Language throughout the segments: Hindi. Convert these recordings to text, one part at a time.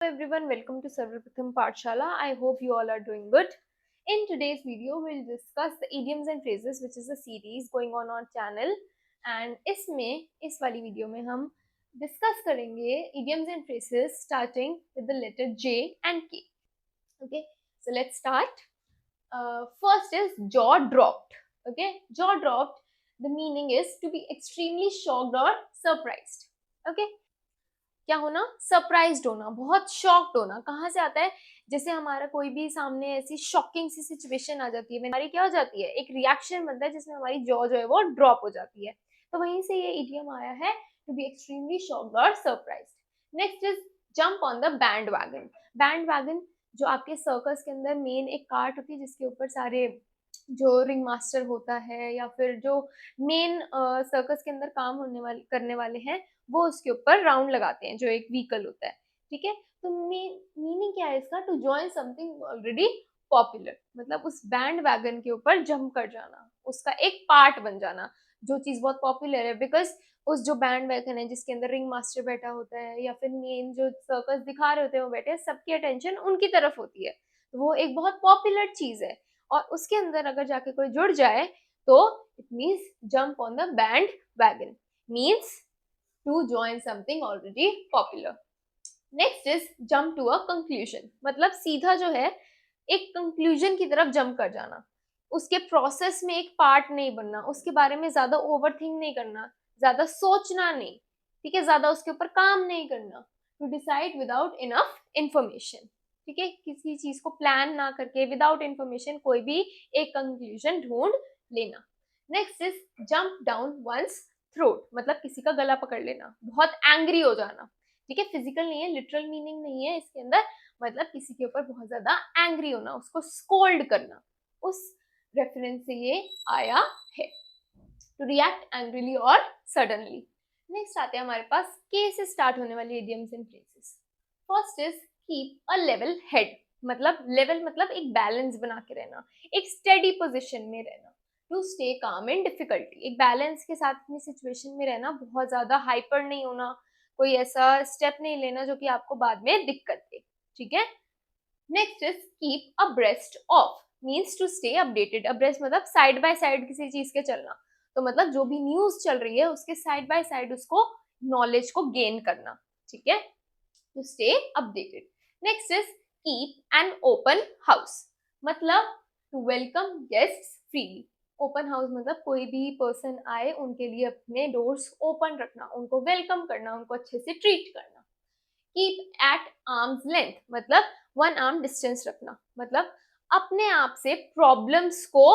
Everyone, welcome to Sarvapratham Pathshala. I hope you all are doing good. In today's video, we'll discuss the idioms and phrases, which is a series going on our channel. And इस वाली वीडियो में हम डिस्कस करेंगे idioms and phrases starting with the letter J and K. Okay, so let's start. First is jaw dropped. Okay, jaw dropped. The meaning is to be extremely shocked or surprised. Okay, क्या होना, सरप्राइज्ड होना, बहुत शॉक्ड होना. कहाँ से आता है? जैसे हमारा कोई भी सामने ऐसी शॉकिंग सी सिचुएशन आ जाती है, हमारी क्या हो जाती है, एक रिएक्शन बनता है जिसमें हमारी जॉ जो है वो ड्रॉप हो जाती है. तो वहीं से ये इडियम आया है, टू बी एक्सट्रीमली शॉक्ड और surprised. Next is jump on the band wagon. Band wagon जो आपके सर्कस के अंदर मेन एक कार्ट होती है जिसके ऊपर सारे जो रिंग मास्टर होता है या फिर जो मेन सर्कस के अंदर काम करने वाले हैं वो उसके ऊपर राउंड लगाते हैं, जो एक व्हीकल होता है. ठीक है, तो मीनिंग क्या है इसका? To join something already popular. मतलब उस बैंड वैगन के ऊपर जंप कर जाना, उसका एक पार्ट बन जाना, जो चीज बहुत पॉपुलर है. बिकॉज उस जो बैंड वैगन है जिसके अंदर रिंग मास्टर बैठा होता है या फिर मेन जो सर्कस दिखा रहे होते हैं वो बैठे हैं, सबकी अटेंशन उनकी तरफ होती है. तो वो एक बहुत पॉपुलर चीज है और उसके अंदर अगर जाके कोई जुड़ जाए तो it means jump on the band wagon, means to join something already popular. Next is jump to a conclusion. मतलब सीधा जो है एक कंक्लूजन की तरफ जंप कर जाना, उसके प्रोसेस में एक पार्ट नहीं बनना, उसके बारे में ज्यादा ओवरथिंक नहीं करना, ज्यादा सोचना नहीं, ठीक है, ज्यादा उसके ऊपर काम नहीं करना. To decide without enough information. ठीक है, किसी चीज को प्लान ना करके विदाउट इंफॉर्मेशन कोई भी एक कंक्लूजन ढूंढ लेना. Next is jump down one's throat. मतलब किसी का गला पकड़ लेना, बहुत एंग्री हो जाना. ठीक है, फिजिकल नहीं है, लिटरल मीनिंग नहीं है इसके अंदर. मतलब किसी के ऊपर बहुत ज्यादा एंग्री होना, उसको स्कोल्ड करना, उस रेफरेंस से ये आया है. टू रिएक्ट एंग्रीली और सडनली. नेक्स्ट आते हैं हमारे पास के से स्टार्ट होने वाली idioms and phrases. First is keep a level head. मतलब लेवल मतलब एक बैलेंस बना के रहना, एक स्टेडी पोजिशन में रहना. To stay calm in difficulty. एक बैलेंस के साथ अपनी सिचुएशन में रहना, बहुत ज्यादा हाइपर नहीं होना, कोई ऐसा स्टेप नहीं लेना जो कि आपको बाद में दिक्कत दे. ठीक है. Next is keep abreast of, means to stay updated. Abreast मतलब साइड बाय साइड किसी चीज के चलना. तो मतलब जो भी न्यूज चल रही है उसके साइड बाय साइड उसको नॉलेज को गेन करना. ठीक है, to stay updated. Next is keep an open house. मतलब to welcome guests freely. Open house मतलब कोई भी पर्सन आए उनके लिए अपने डोर्स ओपन रखना, उनको वेलकम करना, उनको अच्छे से ट्रीट करना. कीप एट आर्म्स लेंथ मतलब 1 आर्म डिस्टेंस रखना. मतलब अपने आप से प्रॉब्लम्स को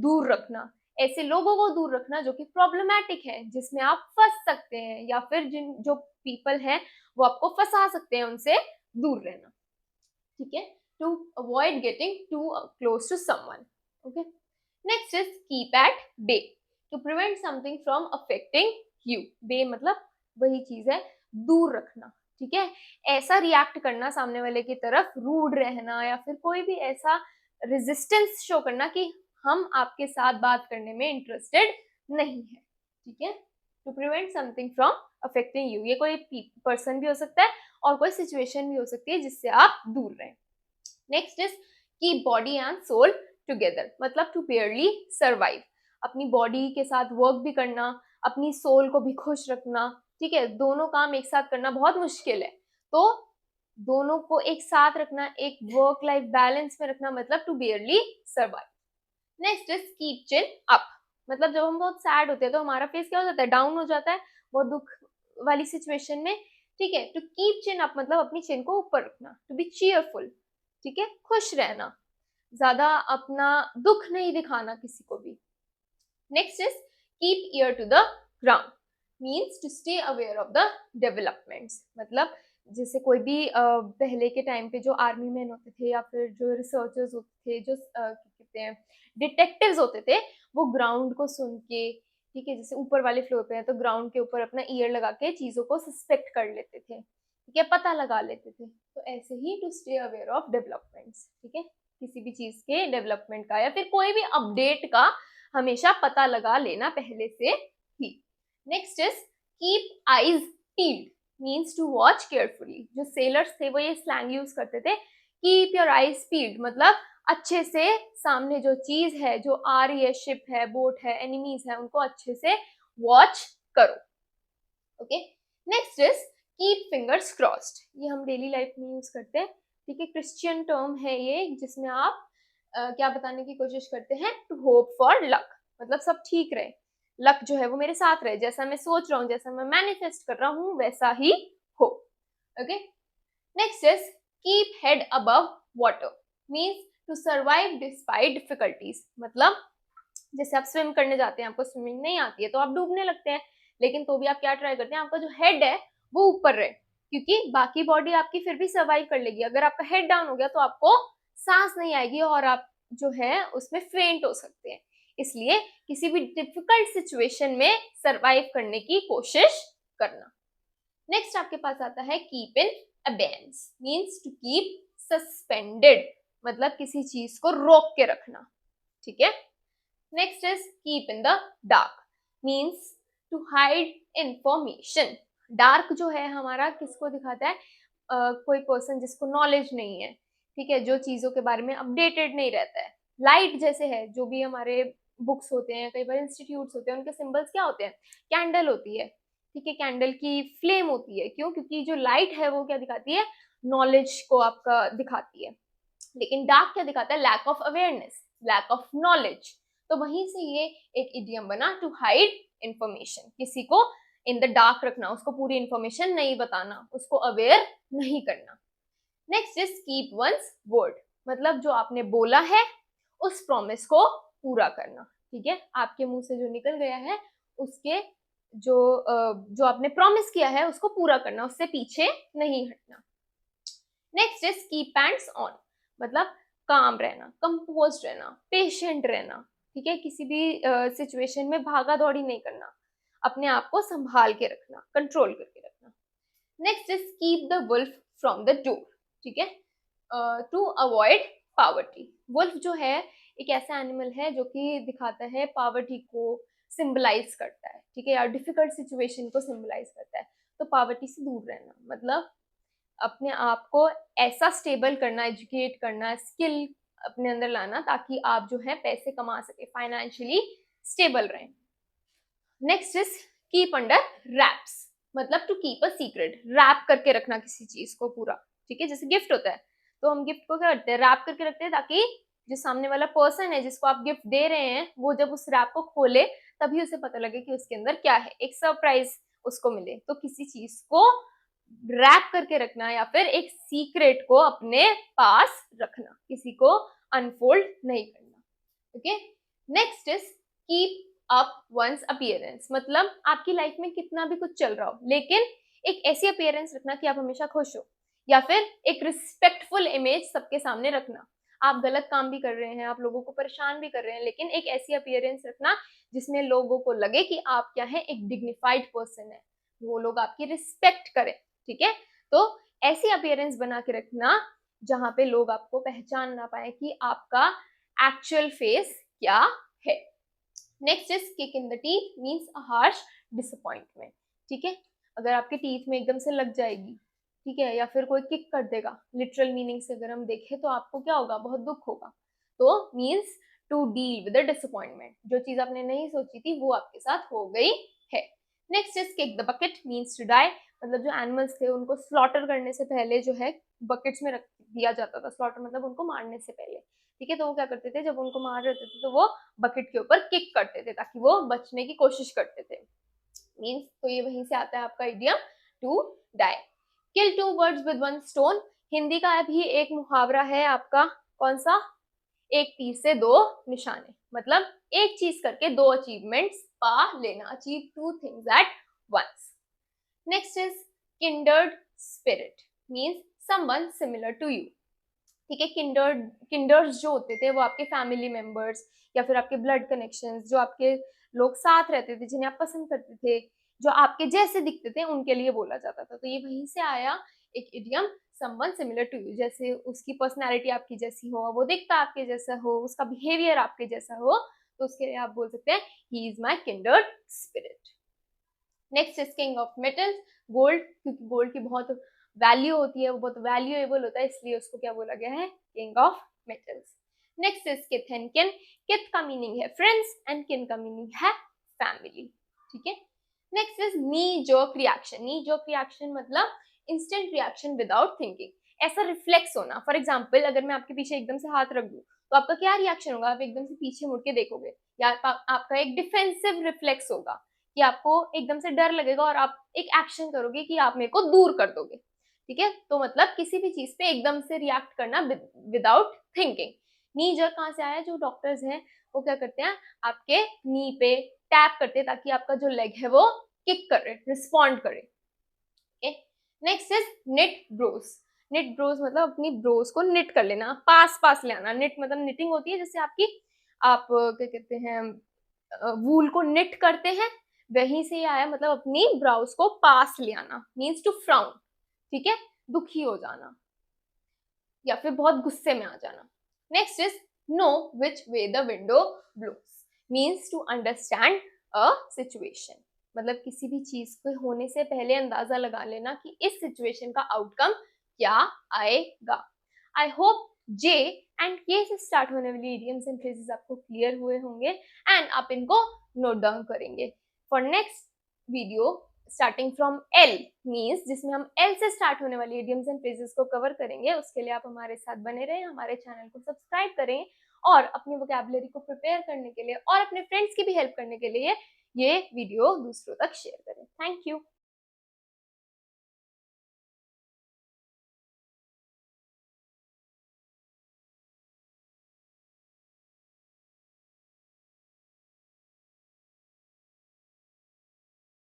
दूर रखना, ऐसे लोगों को दूर रखना जो कि प्रॉब्लमैटिक है, जिसमें आप फंस सकते हैं या फिर जिन जो पीपल हैं वो आपको फंसा सकते हैं, उनसे दूर रहना. ठीक है, to avoid getting too close to someone. Okay. Next is keep at bay. To prevent something from affecting you. Bay मतलब वही चीज है, दूर रखना. ठीक है, ऐसा रिएक्ट करना सामने वाले की तरफ, रूड रहना या फिर कोई भी ऐसा रेजिस्टेंस शो करना कि हम आपके साथ बात करने में इंटरेस्टेड नहीं है. ठीक है, to prevent something from affecting you. ये कोई पर्सन भी हो सकता है और कोई सिचुएशन भी हो सकती है जिससे आप दूर रहें. Next is keep body and soul together. मतलब टू बेयरली सर्वाइव. अपनी बॉडी के साथ वर्क भी करना, अपनी सोल को भी खुश रखना. ठीक है, दोनों काम एक साथ करना बहुत मुश्किल है, तो दोनों को एक साथ रखना, एक वर्क लाइफ बैलेंस में रखना, मतलब to barely survive. Next is keep chin up. मतलब जब हम बहुत सैड होते हैं तो हमारा फेस क्या हो जाता है, डाउन हो जाता है, बहुत दुख वाली सिचुएशन में. ठीक है, टू कीप चिन अप मतलब अपनी चिन को ऊपर रखना, टू बी चीयरफुल. ठीक है, खुश रहना, ज्यादा अपना दुख नहीं दिखाना किसी को भी. Next is keep ear to the ground, means to stay aware of the developments. मतलब जैसे कोई भी पहले के टाइम पे जो आर्मी मैन होते थे या फिर जो रिसर्चर्स होते थे, जो कहते हैं डिटेक्टिव्स होते थे, वो ग्राउंड को सुन के, ठीक है, जैसे ऊपर वाले फ्लोर पे है तो ग्राउंड के ऊपर अपना ईयर लगा के चीजों को सस्पेक्ट कर लेते थे. ठीक है, पता लगा लेते थे. तो ऐसे ही to stay aware of developments. ठीक है, किसी भी चीज के डेवलपमेंट का या फिर कोई भी अपडेट का हमेशा पता लगा लेना पहले से ही. Next is keep eyes peeled. Means to watch carefully. जो सेलर्स थे वो ये स्लैंग यूज करते थे, कीप योर आईज पील्ड, मतलब अच्छे से सामने जो चीज है, जो आ रही है, शिप है, बोट है, एनिमीज है, उनको अच्छे से वॉच करो। Okay, next is keep fingers crossed. ये हम डेली लाइफ में यूज करते हैं, ठीक है, क्रिश्चियन टर्म है ये, जिसमें आप क्या बताने की कोशिश करते हैं, टू होप फॉर लक, मतलब सब ठीक रहे, लक जो है वो मेरे साथ रहे, जैसा मैं सोच रहा हूँ, जैसा मैं मैनिफेस्ट कर रहा हूँ वैसा ही हो। Okay, next is keep head above water, means to survive despite difficulties, मतलब जैसे आप स्विम करने जाते हैं, आपको स्विमिंग नहीं आती है तो आप डूबने लगते हैं, लेकिन तो भी आप क्या ट्राई करते हैं, आपका जो हेड है वो ऊपर रहे, क्योंकि बाकी बॉडी आपकी फिर भी सर्वाइव कर लेगी। अगर आपका हेड डाउन हो गया तो आपको सांस नहीं आएगी और आप जो है उसमें फेंट हो सकते हैं। इसलिए किसी भी डिफिकल्ट सिचुएशन में सर्वाइव करने की कोशिश करना। नेक्स्ट आपके पास आता है keep in abeyance, means to keep suspended, मतलब किसी चीज को रोक के रखना, ठीक है। Next is keep in the dark, means to hide information. Dark जो है हमारा किसको दिखाता है, कोई पर्सन जिसको नॉलेज नहीं है, ठीक है, जो चीजों के बारे में अपडेटेड नहीं रहता है। लाइट जैसे है, जो भी हमारे बुक्स होते हैं, कई बार इंस्टीट्यूट्स होते हैं, उनके सिंबल्स क्या होते हैं, कैंडल होती है, ठीक है, कैंडल की फ्लेम होती है, क्यों, क्योंकि जो लाइट है वो क्या दिखाती है, नॉलेज को आपका दिखाती है। लेकिन डार्क क्या दिखाता है, lack of awareness, lack of knowledge. तो वहीं से ये एक इडियम बना, टू हाइड इंफॉर्मेशन, किसी को इन द डार्क रखना, उसको पूरी इंफॉर्मेशन नहीं बताना, उसको अवेयर नहीं करना। Next is keep once word, मतलब जो आपने बोला है उस प्रॉमिस को पूरा करना, ठीक है, आपके मुंह से जो निकल गया है उसके जो आपने प्रॉमिस किया है उसको पूरा करना, उससे पीछे नहीं हटना। Next is keep hands on, मतलब काम रहना, कंपोज रहना, पेशेंट रहना, ठीक है, किसी भी सिचुएशन में भागा दौड़ी नहीं करना, अपने आप को संभाल के रखना, कंट्रोल करके रखना। Next is keep the wolf from the door, ठीक है, टू अवॉइड पॉवर्टी। वुल्फ जो है एक ऐसा एनिमल है जो कि दिखाता है पॉवर्टी को सिंबलाइज करता है, ठीक है, या डिफिकल्ट सिचुएशन को सिंबलाइज करता है। तो पॉवर्टी से दूर रहना, मतलब अपने आप को ऐसा स्टेबल करना, एजुकेट करना, स्किल अपने अंदर लाना, ताकि आप जो है पैसे कमा सके, फाइनेंशियली स्टेबल रहें। Next is keep under wraps, मतलब to keep a secret, wrap करके रखना किसी चीज को पूरा, ठीक है, जैसे गिफ्ट होता है तो हम गिफ्ट को क्या करते हैं, रैप करके रखते हैं, ताकि जो सामने वाला पर्सन है जिसको आप गिफ्ट दे रहे हैं वो जब उस रैप को खोले तभी उसे पता लगे कि उसके अंदर क्या है, एक सरप्राइज उसको मिले। तो किसी चीज को रैप करके रखना या फिर एक सीक्रेट को अपने पास रखना, किसी को अनफोल्ड नहीं करना। Okay, next is keep up one's appearance, मतलब आपकी लाइफ में कितना भी कुछ चल रहा हो लेकिन एक ऐसी अपीयरेंस रखना कि आप हमेशा खुश हो, या फिर एक रिस्पेक्टफुल इमेज सबके सामने रखना। आप गलत काम भी कर रहे हैं, आप लोगों को परेशान भी कर रहे हैं, लेकिन एक ऐसी अपीयरेंस रखना जिसमें लोगों को लगे कि आप क्या है, एक डिग्निफाइड पर्सन है, वो लोग आपकी रिस्पेक्ट करें, ठीक है। तो ऐसी अपीयरेंस बना के रखना जहां पे लोग आपको पहचान ना पाए कि आपका एक्चुअल फेस क्या है। Next is kick in the teeth, means a harsh disappointment, ठीक है, अगर आपके टीथ में एकदम से लग जाएगी, ठीक है, या फिर कोई किक कर देगा, लिटरल मीनिंग से अगर हम देखें तो आपको क्या होगा, बहुत दुख होगा। तो means to deal with the disappointment, जो चीज आपने नहीं सोची थी वो आपके साथ हो गई है। Next is kick the bucket, means to die, मतलब जो एनिमल्स थे उनको स्लॉटर करने से पहले जो है बकेट्स में रख दिया जाता था, स्लॉटर मतलब उनको मारने से पहले, ठीक है, तो वो क्या करते थे, जब उनको मार रहे थे तो वो बकेट के ऊपर किक करते थे ताकि वो बचने की कोशिश करते थे, मीन्स तो ये वहीं से आता है आपका idiom to die. Kill two birds with one stone, Hindi का भी एक मुहावरा है आपका, कौन सा, एक तीर से दो निशाने, मतलब एक चीज करके दो अचीवमेंट्स पा लेना, achieve two things at once. Next is kindred spirit, means someone similar to you, ठीक है, किंडर्स जो होते थे वो आपके फैमिली मेंबर्स या फिर आपके ब्लड कनेक्शंस, जो आपके लोग साथ रहते थे, जिन्हें आप पसंद करते थे, जो आपके जैसे दिखते थे, उनके लिए बोला जाता था। तो ये वहीं से आया एक idiom, someone similar to you, जैसे उसकी पर्सनैलिटी आपकी जैसी हो, वो दिखता आपके जैसा हो, उसका बिहेवियर आपके जैसा हो, तो उसके लिए आप बोल सकते हैं he is my kindred spirit. Next is king of metals, gold, क्योंकि गोल्ड की बहुत वैल्यू होती है, वो बहुत वैल्यूएबल होता है, इसलिए उसको क्या बोला गया है, king of metals. Next is किथ एंड किन, किथ का मीनिंग है फ्रेंड्स एंड किन का मीनिंग है फैमिली, ठीक है। Next is knee jerk reaction, knee jerk reaction मतलब इंस्टेंट रिएक्शन विदाउट थिंकिंग, ऐसा रिफ्लेक्स होना। फॉर एग्जाम्पल अगर मैं आपके पीछे एकदम से हाथ रख दूं तो आपका क्या रिएक्शन होगा, आप एकदम से पीछे मुड़ के देखोगे, या आपका एक डिफेंसिव रिफ्लेक्स होगा कि आपको एकदम से डर लगेगा और आप एक एक्शन करोगे कि आप मेरे को दूर कर दोगे, ठीक है। तो मतलब किसी भी चीज पे एकदम से रिएक्ट करना विदाउट थिंकिंग। नी जर्क कहाँ से आया, जो डॉक्टर्स हैं वो क्या करते हैं, आपके नी पे टैप करते हैं ताकि आपका जो लेग है वो किक करे, रिस्पॉन्ड करे, okay. Next is knit brows, knit brows मतलब अपनी ब्रोस को निट कर लेना, पास पास ले आना। निट मतलब निटिंग होती है, जैसे आपकी आप क्या कहते हैं वूल को निट करते हैं, वहीं से आया, मतलब अपनी ब्राउज को पास ले आना, मीन्स टू फ्राउन, ठीक है, दुखी हो जाना या फिर बहुत गुस्से में आ जाना। Next is know which way the window blows, means to understand a situation, मतलब किसी भी चीज के होने से पहले अंदाजा लगा लेना कि इस सिचुएशन का आउटकम क्या आएगा। आई होप जे एंड के से स्टार्ट होने वाली इडियम्स एंड फ्रेजेस आपको क्लियर हुए होंगे एंड आप इनको नोट डाउन करेंगे। For next video starting from L means, जिसमें हम एल से स्टार्ट होने वाली इडियम्स एंड फ्रेजेस को कवर करेंगे, उसके लिए आप हमारे साथ बने रहें, हमारे चैनल को सब्सक्राइब करें और अपनी वोकैबुलरी को प्रिपेयर करने के लिए और अपने फ्रेंड्स की भी हेल्प करने के लिए ये वीडियो दूसरों तक शेयर करें। Thank you.